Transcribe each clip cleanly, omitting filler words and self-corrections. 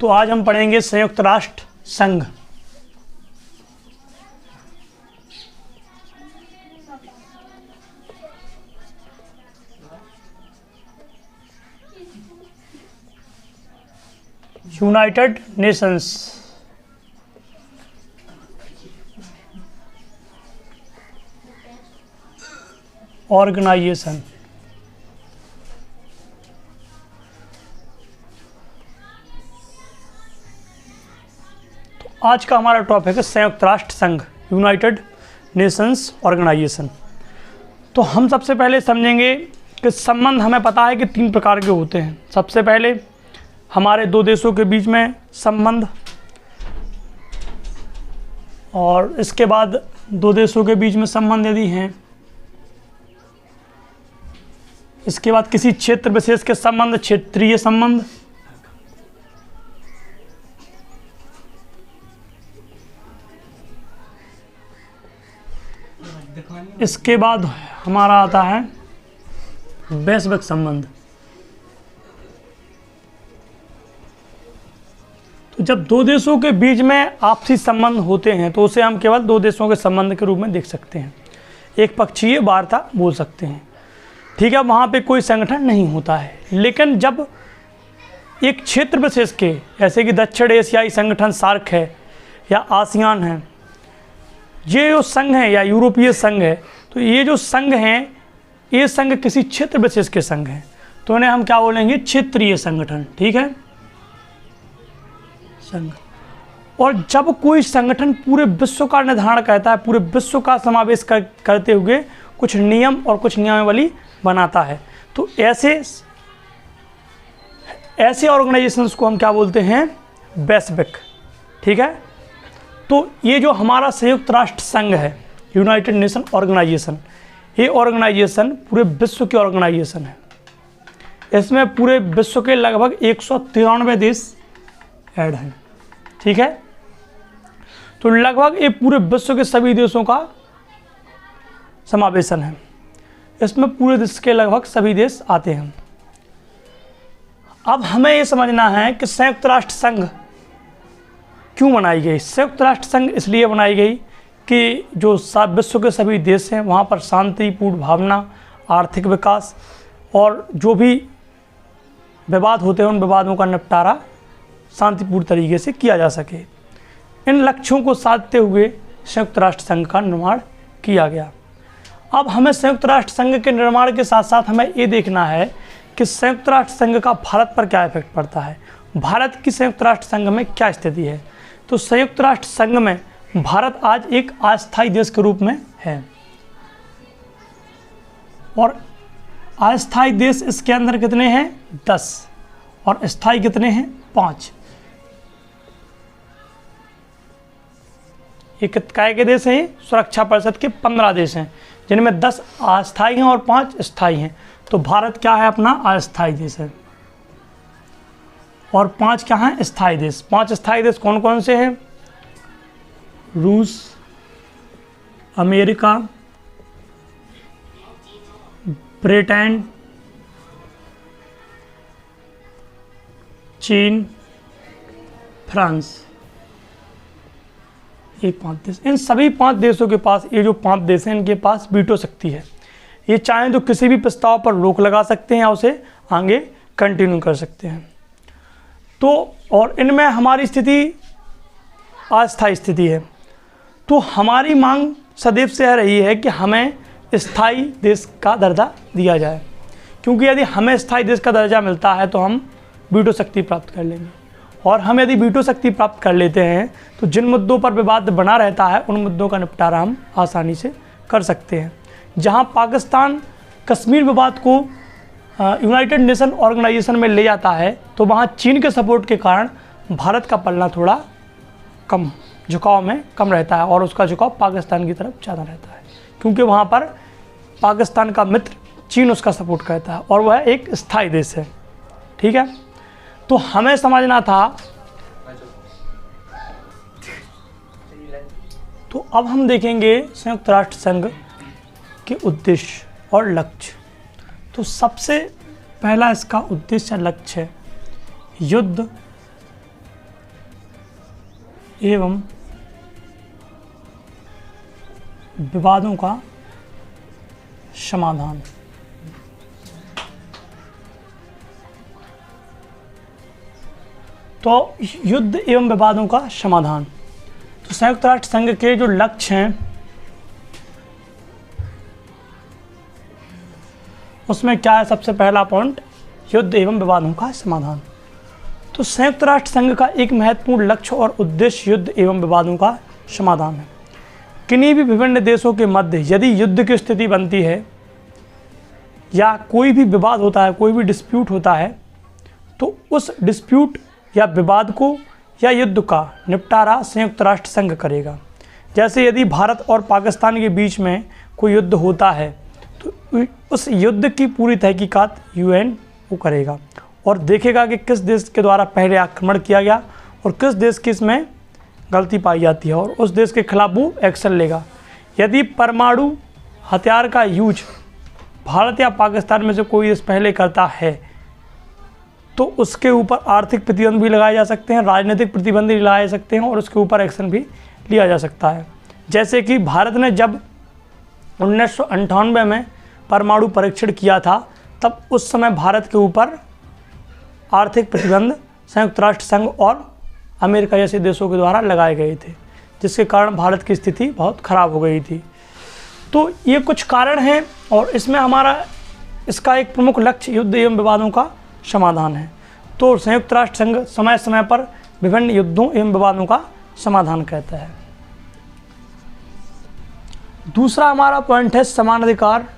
तो आज हम पढ़ेंगे संयुक्त राष्ट्र संघ। United Nations Organisation. तो आज का हमारा टॉपिक है संयुक्त राष्ट्र संघ, यूनाइटेड नेशंस ऑर्गेनाइजेशन। तो हम सबसे पहले समझेंगे कि संबंध हमें पता है कि 3 प्रकार के होते हैं। सबसे पहले हमारे 2 देशों के बीच में संबंध, और इसके बाद 2 देशों के बीच में संबंध यदि हैं, इसके बाद किसी क्षेत्र विशेष के संबंध, क्षेत्रीय संबंध, इसके बाद हमारा आता है वैश्विक संबंध। तो जब 2 देशों के बीच में आपसी संबंध होते हैं तो उसे हम केवल 2 देशों के संबंध के रूप में देख सकते हैं, एक पक्षीय वार्ता बोल सकते हैं। ठीक है, वहाँ पे कोई संगठन नहीं होता है। लेकिन जब एक क्षेत्र विशेष के, जैसे कि दक्षिण एशियाई संगठन सार्क है या आसियान है, ये जो संघ है या यूरोपीय संघ है, तो ये जो संघ हैं, ये संघ किसी क्षेत्र विशेष के संघ हैं, तो इन्हें हम क्या बोलेंगे? क्षेत्रीय संगठन। ठीक है, संघ। और जब कोई संगठन पूरे विश्व का निर्धारण करता है, पूरे विश्व का समावेश करते हुए कुछ नियम और कुछ नियमावली बनाता है, तो ऐसे ऑर्गेनाइजेशंस को हम क्या बोलते हैं? वैश्विक। ठीक है, तो ये जो हमारा संयुक्त राष्ट्र संघ है, यूनाइटेड नेशन ऑर्गेनाइजेशन, ये ऑर्गेनाइजेशन पूरे विश्व की ऑर्गेनाइजेशन है। इसमें पूरे विश्व के लगभग 193 देश ऐड हैं। ठीक है, तो लगभग ये पूरे विश्व के सभी देशों का समावेशन है। इसमें पूरे देश के लगभग सभी देश आते हैं। अब हमें ये समझना है कि संयुक्त राष्ट्र संघ क्यों बनाई गई। संयुक्त राष्ट्र संघ इसलिए बनाई गई कि जो विश्व के सभी देश हैं वहाँ पर शांतिपूर्ण भावना, आर्थिक विकास और जो भी विवाद होते हैं उन विवादों का निपटारा शांतिपूर्ण तरीके से किया जा सके। इन लक्ष्यों को साधते हुए संयुक्त राष्ट्र संघ का निर्माण किया गया। अब हमें संयुक्त राष्ट्र संघ के निर्माण के साथ साथ हमें ये देखना है कि संयुक्त राष्ट्र संघ का भारत पर क्या इफेक्ट पड़ता है, भारत की संयुक्त राष्ट्र संघ में क्या स्थिति है। तो संयुक्त राष्ट्र संघ में भारत आज एक अस्थायी देश के रूप में है, और अस्थायी देश इसके अंदर कितने हैं? 10, और स्थायी कितने हैं? 5। ये काय के देश हैं? सुरक्षा परिषद के 15 देश हैं, जिनमें 10 अस्थायी हैं और 5 स्थायी हैं। तो भारत क्या है? अपना अस्थायी देश है, और 5 क्या हैं? स्थायी देश। 5 स्थायी देश कौन कौन से हैं? रूस, अमेरिका, ब्रिटेन, चीन, फ्रांस। ये 5 देश। इन सभी 5 देशों के पास, ये जो 5 देश हैं, इनके पास वीटो शक्ति है। ये चाहें तो किसी भी प्रस्ताव पर रोक लगा सकते हैं या उसे आगे कंटिन्यू कर सकते हैं। तो और इनमें हमारी स्थिति अस्थायी स्थिति है। तो हमारी मांग सदैव से रही है कि हमें स्थायी देश का दर्जा दिया जाए, क्योंकि यदि हमें स्थायी देश का दर्जा मिलता है तो हम वीटो शक्ति प्राप्त कर लेंगे, और हम यदि वीटो शक्ति प्राप्त कर लेते हैं तो जिन मुद्दों पर विवाद बना रहता है उन मुद्दों का निपटारा हम आसानी से कर सकते हैं। जहां पाकिस्तान कश्मीर विवाद को यूनाइटेड नेशन ऑर्गेनाइजेशन में ले जाता है, तो वहां चीन के सपोर्ट के कारण भारत का पलड़ा थोड़ा कम, झुकाव में कम रहता है, और उसका झुकाव पाकिस्तान की तरफ ज़्यादा रहता है, क्योंकि वहाँ पर पाकिस्तान का मित्र चीन उसका सपोर्ट करता है, और वह एक स्थायी देश है। ठीक है, तो हमें समझना था। तो अब हम देखेंगे संयुक्त राष्ट्र संघ के उद्देश्य और लक्ष्य। तो सबसे पहला इसका उद्देश्य लक्ष्य है युद्ध एवं विवादों का समाधान। तो युद्ध एवं विवादों का समाधान, तो संयुक्त राष्ट्र संघ के जो लक्ष्य हैं उसमें क्या है? सबसे पहला पॉइंट, युद्ध एवं विवादों का समाधान। तो संयुक्त राष्ट्र संघ का एक महत्वपूर्ण लक्ष्य और उद्देश्य युद्ध एवं विवादों का समाधान है। किन्हीं भी विभिन्न देशों के मध्य यदि युद्ध की स्थिति बनती है या कोई भी विवाद होता है, कोई भी डिस्प्यूट होता है, तो उस डिस्प्यूट या विवाद को या युद्ध का निपटारा संयुक्त राष्ट्र संघ करेगा। जैसे यदि भारत और पाकिस्तान के बीच में कोई युद्ध होता है तो उस युद्ध की पूरी तहकीकात यूएन वो करेगा और देखेगा कि किस देश के द्वारा पहले आक्रमण किया गया और किस देश की इसमें गलती पाई जाती है और उस देश के खिलाफ वो एक्शन लेगा। यदि परमाणु हथियार का यूज भारत या पाकिस्तान में से कोई देश पहले करता है तो उसके ऊपर आर्थिक प्रतिबंध भी लगाए जा सकते हैं, राजनीतिक प्रतिबंध भी लगाए जा सकते हैं और उसके ऊपर एक्शन भी लिया जा सकता है। जैसे कि भारत ने जब 1998 में परमाणु परीक्षण किया था तब उस समय भारत के ऊपर आर्थिक प्रतिबंध संयुक्त राष्ट्र संघ और अमेरिका जैसे देशों के द्वारा लगाए गए थे, जिसके कारण भारत की स्थिति बहुत ख़राब हो गई थी। तो ये कुछ कारण हैं और इसमें इसका एक प्रमुख लक्ष्य युद्ध एवं विवादों का समाधान है। तो संयुक्त राष्ट्र संघ समय समय पर विभिन्न युद्धों एवं विवादों का समाधान करता है। दूसरा हमारा पॉइंट है समान अधिकार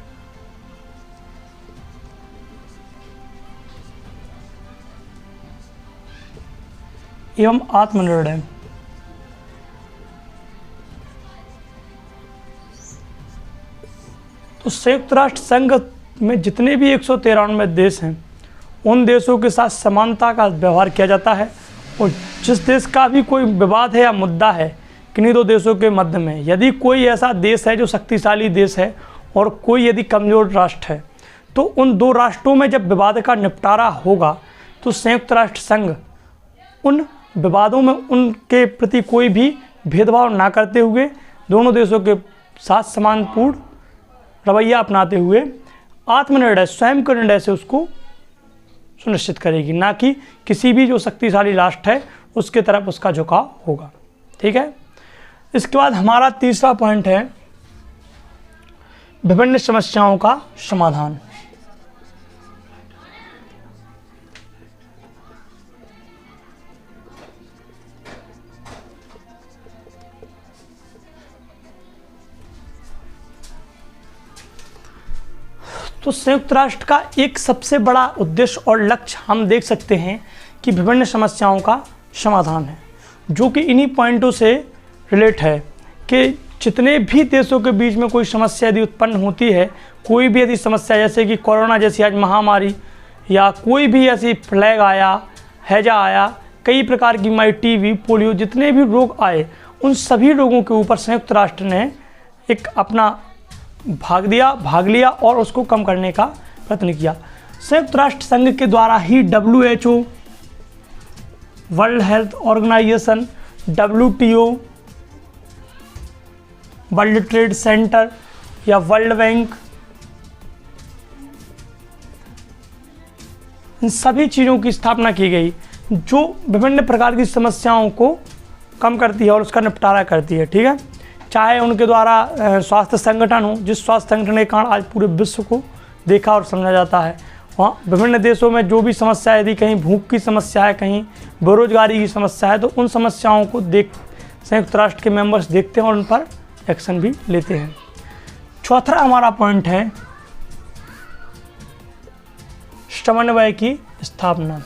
एवं आत्मनिर्णय। तो संयुक्त राष्ट्र संघ में जितने भी 193 देश हैं उन देशों के साथ समानता का व्यवहार किया जाता है और जिस देश का भी कोई विवाद है या मुद्दा है किन्हीं दो देशों के मध्य में, यदि कोई ऐसा देश है जो शक्तिशाली देश है और कोई यदि कमज़ोर राष्ट्र है, तो उन दो राष्ट्रों में जब विवाद का निपटारा होगा तो संयुक्त राष्ट्र संघ उन विवादों में उनके प्रति कोई भी भेदभाव ना करते हुए दोनों देशों के साथ समानपूर्ण रवैया अपनाते हुए आत्मनिर्णय, स्वयं के निर्णय से उसको सुनिश्चित करेगी, ना कि किसी भी जो शक्तिशाली राष्ट्र है उसके तरफ उसका झुकाव होगा। ठीक है। इसके बाद हमारा तीसरा पॉइंट है विभिन्न समस्याओं का समाधान। तो संयुक्त राष्ट्र का एक सबसे बड़ा उद्देश्य और लक्ष्य हम देख सकते हैं कि विभिन्न समस्याओं का समाधान है, जो कि इन्हीं पॉइंटों से रिलेट है कि जितने भी देशों के बीच में कोई समस्या यदि उत्पन्न होती है, कोई भी यदि समस्या जैसे कि कोरोना जैसी आज महामारी या कोई भी ऐसी प्लेग आया, हैजा आया, कई प्रकार की बीमारी, टीबी, पोलियो, जितने भी रोग आए उन सभी रोगों के ऊपर संयुक्त राष्ट्र ने एक अपना भाग लिया और उसको कम करने का प्रयत्न किया। संयुक्त राष्ट्र संघ के द्वारा ही WHO, World Health Organisation, WTO, World Trade Centre या वर्ल्ड बैंक, इन सभी चीज़ों की स्थापना की गई जो विभिन्न प्रकार की समस्याओं को कम करती है और उसका निपटारा करती है। ठीक है। चाहे उनके द्वारा स्वास्थ्य संगठन हो, जिस स्वास्थ्य संगठन के कारण आज पूरे विश्व को देखा और समझा जाता है। वहाँ विभिन्न देशों में जो भी समस्या है, यदि कहीं भूख की समस्या है, कहीं बेरोजगारी की समस्या है, तो उन समस्याओं को संयुक्त राष्ट्र के मेंबर्स देखते हैं और उन पर एक्शन भी लेते हैं। चौथा हमारा पॉइंट है समन्वय की स्थापना।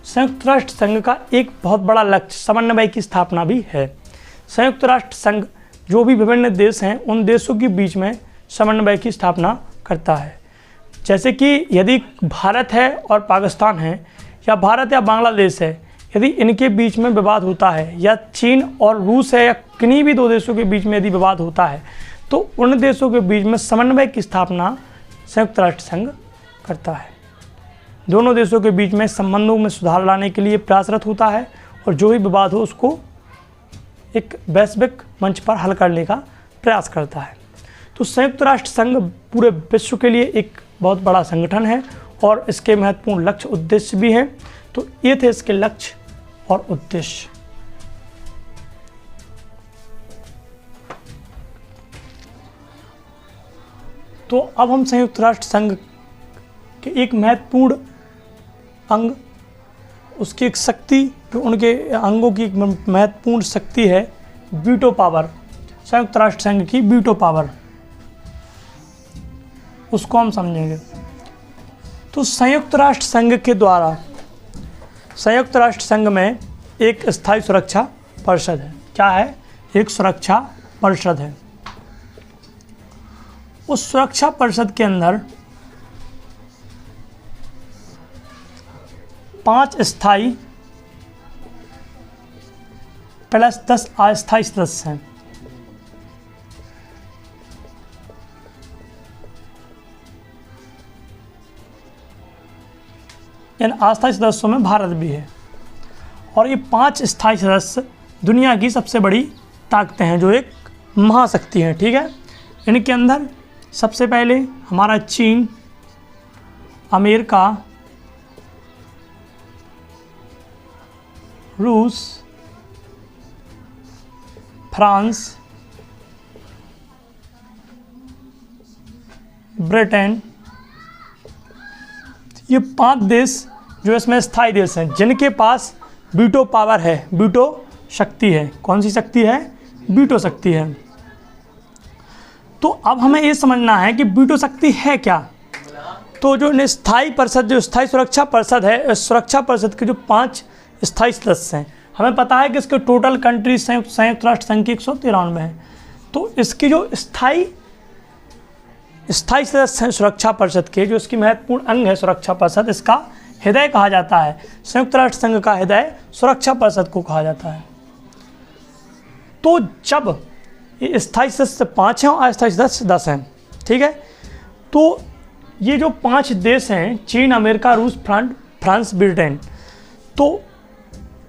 संयुक्त राष्ट्र संघ का एक बहुत बड़ा लक्ष्य समन्वय की स्थापना भी है। संयुक्त राष्ट्र संघ जो भी विभिन्न देश हैं उन देशों के बीच में समन्वय की स्थापना करता है। जैसे कि यदि भारत है और पाकिस्तान है या भारत या बांग्लादेश है, यदि इनके बीच में विवाद होता है या चीन और रूस है या किन्हीं भी दो देशों के बीच में यदि विवाद होता है तो उन देशों के बीच में समन्वय की स्थापना संयुक्त राष्ट्र संघ करता है। दोनों देशों के बीच में संबंधों में सुधार लाने के लिए प्रयासरत होता है और जो भी विवाद हो उसको एक वैश्विक मंच पर हल करने का प्रयास करता है। तो संयुक्त राष्ट्र संघ पूरे विश्व के लिए एक बहुत बड़ा संगठन है और इसके महत्वपूर्ण लक्ष्य उद्देश्य भी हैं। तो ये थे इसके लक्ष्य और उद्देश्य। तो अब हम संयुक्त राष्ट्र संघ के एक महत्वपूर्ण अंग, उसकी एक शक्ति, जो उनके अंगों की एक महत्वपूर्ण शक्ति है, वीटो पावर, संयुक्त राष्ट्र संघ की वीटो पावर, उसको हम समझेंगे। तो संयुक्त राष्ट्र संघ के द्वारा, संयुक्त राष्ट्र संघ में एक स्थायी सुरक्षा परिषद है। क्या है? एक सुरक्षा परिषद है। उस सुरक्षा परिषद के अंदर 5 स्थायी प्लस 10 अस्थायी सदस्य हैं। इन अस्थायी सदस्यों में भारत भी है और ये 5 स्थायी सदस्य दुनिया की सबसे बड़ी ताकतें हैं, जो एक महाशक्ति हैं। ठीक है, इनके अंदर सबसे पहले हमारा चीन, अमेरिका, रूस, फ्रांस, ब्रिटेन, ये 5 देश जो इसमें स्थायी देश हैं, जिनके पास वीटो पावर है, वीटो शक्ति है। कौन सी शक्ति है? वीटो शक्ति है। तो अब हमें ये समझना है कि वीटो शक्ति है क्या। तो जो स्थायी परिषद, जो स्थायी सुरक्षा परिषद है, इस सुरक्षा परिषद के जो 5 स्थायी सदस्य हैं, हमें पता है कि इसके टोटल कंट्री संयुक्त राष्ट्र संघ की 193 है। तो इसकी जो स्थायी सदस्य हैं सुरक्षा परिषद के, जो इसकी महत्वपूर्ण अंग है सुरक्षा परिषद, इसका हृदय कहा जाता है। संयुक्त राष्ट्र संघ का हृदय सुरक्षा परिषद को कहा जाता है। तो जब ये स्थायी सदस्य 5 हैं और अस्थायी सदस्य 10 हैं, ठीक है, तो ये जो 5 देश हैं, चीन, अमेरिका, रूस, फ्रांस, ब्रिटेन, तो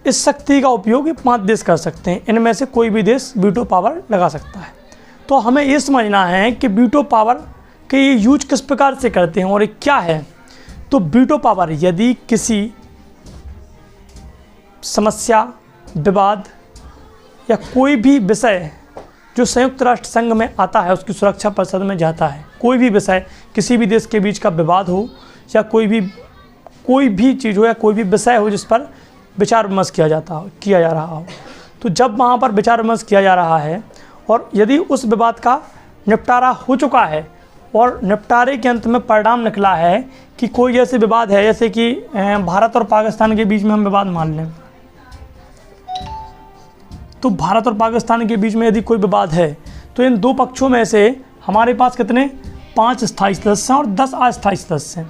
इस शक्ति का उपयोग ये 5 देश कर सकते हैं। इनमें से कोई भी देश वीटो पावर लगा सकता है। तो हमें ये समझना है कि वीटो पावर के ये यूज किस प्रकार से करते हैं और ये क्या है। तो वीटो पावर, यदि किसी समस्या, विवाद या कोई भी विषय जो संयुक्त राष्ट्र संघ में आता है, उसकी सुरक्षा परिषद में जाता है, कोई भी विषय, किसी भी देश के बीच का विवाद हो या कोई भी चीज़ हो या कोई भी विषय हो जिस पर विचार विमर्श किया जा रहा हो, तो जब वहाँ पर विचार विमर्श किया जा रहा है और यदि उस विवाद का निपटारा हो चुका है और निपटारे के अंत में परिणाम निकला है कि कोई ऐसे विवाद है, जैसे कि भारत और पाकिस्तान के बीच में हम विवाद मान लें, तो भारत और पाकिस्तान के बीच में यदि कोई विवाद है तो इन 2 पक्षों में से हमारे पास कितने 5 स्थायी सदस्य हैं और 10 अस्थायी सदस्य हैं।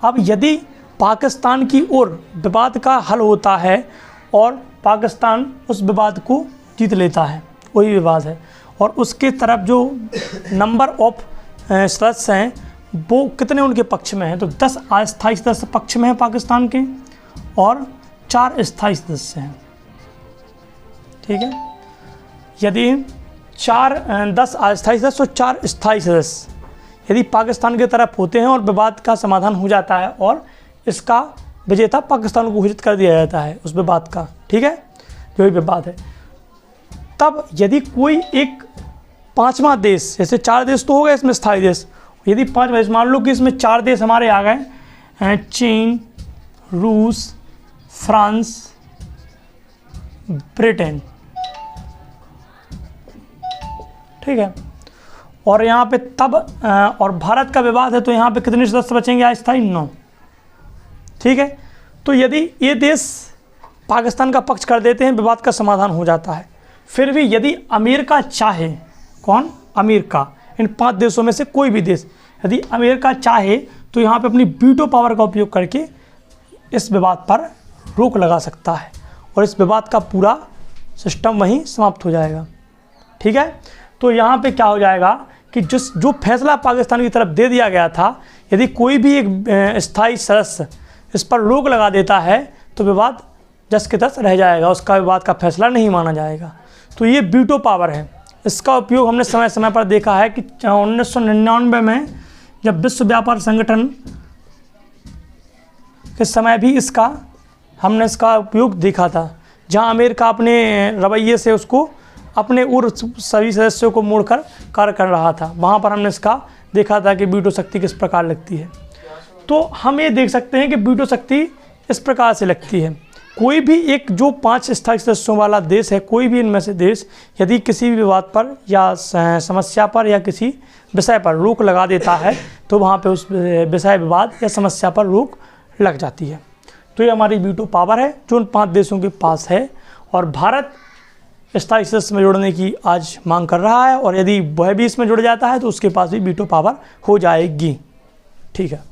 अब यदि पाकिस्तान की ओर विवाद का हल होता है और पाकिस्तान उस विवाद को जीत लेता है, वही विवाद है, और उसके तरफ जो नंबर ऑफ सदस्य हैं वो कितने उनके पक्ष में हैं, तो 10 अस्थायी सदस्य पक्ष में हैं पाकिस्तान के और 4 स्थायी सदस्य हैं। ठीक है, यदि 10 अस्थायी सदस्य और 4 स्थायी सदस्य यदि पाकिस्तान की तरफ होते हैं और विवाद का समाधान हो जाता है और इसका विजेता पाकिस्तान को घोषित कर दिया जाता है उस विवाद का, ठीक है, जो भी विवाद है, तब यदि कोई एक 5वां देश, जैसे 4 देश तो हो गए इसमें स्थायी देश, यदि 5 देश, मान लो कि इसमें 4 देश हमारे आ गए, चीन, रूस, फ्रांस, ब्रिटेन, ठीक है, और यहाँ पे तब और भारत का विवाद है, तो यहाँ पे कितने सदस्य बचेंगे अस्थायी? 9, ठीक है। तो यदि ये देश पाकिस्तान का पक्ष कर देते हैं, विवाद का समाधान हो जाता है। फिर भी यदि अमेरिका चाहे, कौन? अमेरिका, इन 5 देशों में से कोई भी देश यदि अमेरिका चाहे तो यहाँ पे अपनी वीटो पावर का उपयोग करके इस विवाद पर रोक लगा सकता है और इस विवाद का पूरा सिस्टम वहीं समाप्त हो जाएगा, ठीक है। तो यहाँ पे क्या हो जाएगा कि जो फैसला पाकिस्तान की तरफ दे दिया गया था यदि कोई भी एक स्थायी सदस्य इस पर रोक लगा देता है तो विवाद जस के तस रह जाएगा, उसका विवाद का फैसला नहीं माना जाएगा। तो ये वीटो पावर है। इसका उपयोग हमने समय समय पर देखा है कि 1999 में जब विश्व व्यापार संगठन के समय भी हमने इसका उपयोग देखा था, जहां अमेरिका अपने रवैये से उसको अपने और सभी सदस्यों को मोड़कर कार्य कर रहा था। वहां पर हमने इसका देखा था कि वीटो शक्ति किस प्रकार लगती है। तो हम ये देख सकते हैं कि वीटो शक्ति इस प्रकार से लगती है। कोई भी एक जो 5 स्थायी सदस्यों वाला देश है, कोई भी इनमें से देश यदि किसी भी विवाद पर या समस्या पर या किसी विषय पर रोक लगा देता है तो वहाँ पे उस विषय विवाद या समस्या पर रोक लग जाती है। तो ये हमारी वीटो पावर है जो उन 5 देशों के पास है, और भारत स्थायी सदस्य में जुड़ने की आज मांग कर रहा है, और यदि वह भी इसमें जुड़ जाता है तो उसके पास भी वीटो पावर हो जाएगी। ठीक है।